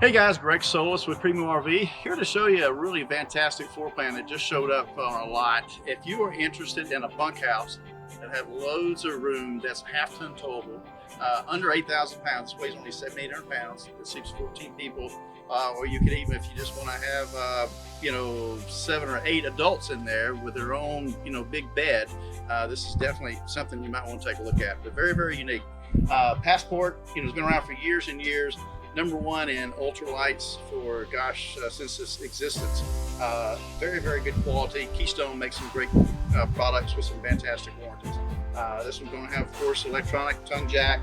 Hey guys, Greg Solis with Primo RV, here to show you a really fantastic floor plan that just showed up on a lot. If you are interested in a bunkhouse that have loads of room, that's half-ton towable, under 8,000 pounds, weighs only 700-800 pounds, it sleeps 14 people, or you could even, if you just want to have, 7 or 8 adults in there with their own, big bed, this is definitely something you might want to take a look at. But very, very unique. Passport, has been around for years and years. #1 in ultralights for since its existence. Very, very good quality. Keystone makes some great products with some fantastic warranties. This one's going to have, of course, electronic tongue jack,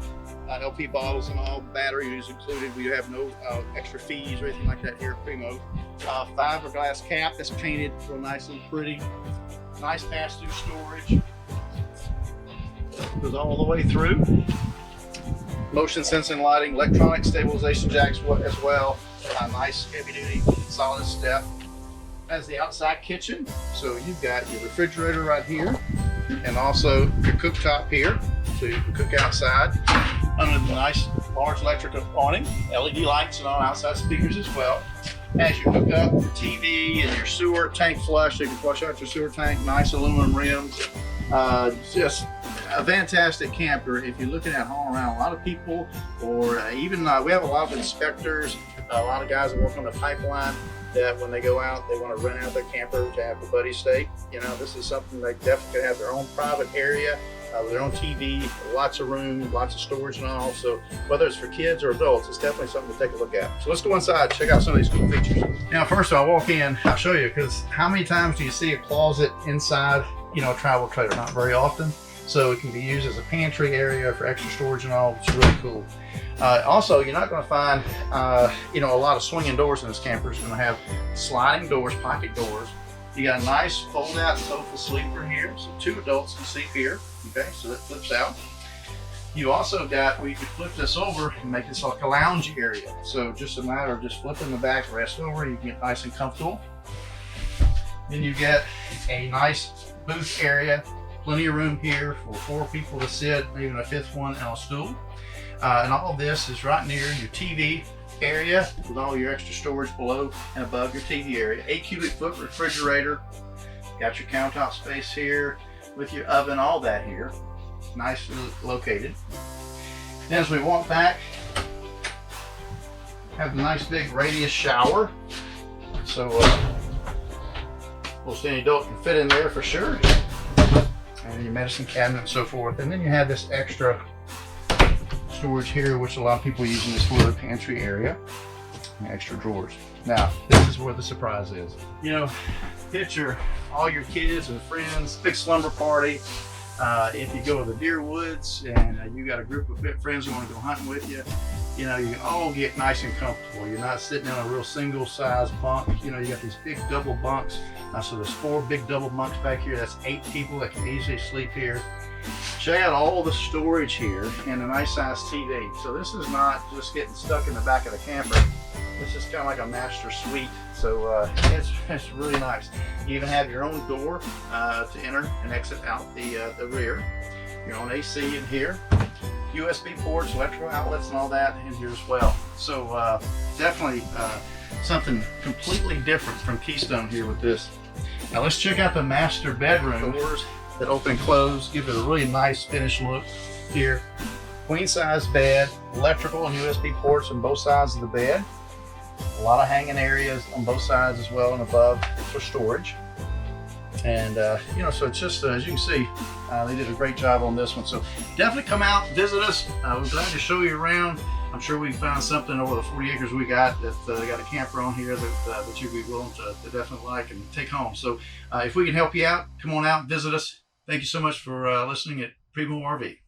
LP bottles and all, batteries included. We have no extra fees or anything like that here at Primo. Fiberglass cap that's painted real nice and pretty. Nice pass-through storage. Goes all the way through. Motion sensing lighting, electronic stabilization jacks as well. Nice heavy duty solid step. Has the outside kitchen, so you've got your refrigerator right here and also your cooktop here, so you can cook outside under the nice large electric awning, LED lights and all, outside speakers as well. As you hook up your TV and your sewer tank flush, so you can flush out your sewer tank, nice aluminum rims. Just a fantastic camper if you're looking at hauling around. A lot of people, or even we have a lot of inspectors, a lot of guys that work on the pipeline, that when they go out, they want to rent out their camper to have their buddies stay. This is something they definitely have their own private area with their own TV, lots of room, lots of storage and all. So whether it's for kids or adults, it's definitely something to take a look at. So let's go inside, check out some of these cool features. Now, first I'll walk in, I'll show you, because how many times do you see a closet inside, a travel trailer? Not very often. So it can be used as a pantry area for extra storage and all, which is really cool. Also, you're not going to find, a lot of swinging doors in this camper. It's going to have sliding doors, pocket doors. You got a nice fold-out sofa sleeper here, so 2 adults can sleep here. Okay, so that flips out. You also got, we could flip this over and make this like a lounge area. So just a matter of just flipping the backrest over, you can get nice and comfortable. Then you get a nice booth area. Plenty of room here for 4 people to sit, even a 5th one on a stool. And all of this is right near your TV area with all your extra storage below and above your TV area. 8 cubic foot refrigerator. Got your countertop space here with your oven, all that here. Nicely located. Then as we walk back, have a nice big radius shower. So most any adult can fit in there for sure. And your medicine cabinet and so forth. And then you have this extra storage here, which a lot of people use in this for the pantry area, and extra drawers. Now, this is where the surprise is. Picture all your kids and friends, big slumber party. If you go to the deer woods and you got a group of friends who want to go hunting with you, you can all get nice and comfortable. You're not sitting in a real single size bunk. You got these big double bunks. So there's 4 big double bunks back here. That's 8 people that can easily sleep here. Check out all the storage here and a nice size TV. So this is not just getting stuck in the back of the camper. This is kind of like a master suite. So it's really nice. You even have your own door to enter and exit out the rear. Your own AC in here. USB ports, electrical outlets and all that in here as well. So definitely something completely different from Keystone here with this. Now let's check out the master bedroom. Doors that open and close, give it a really nice finished look here. Queen size bed, electrical and USB ports on both sides of the bed. A lot of hanging areas on both sides as well and above for storage. And so it's just, as you can see, they did a great job on this one. So definitely come out, visit us. We're glad to show you around. I'm sure we found something over the 40 acres we got that got a camper on here that you'd be willing to definitely like and take home. So if we can help you out, come on out, visit us. Thank you so much for listening at Primo RV.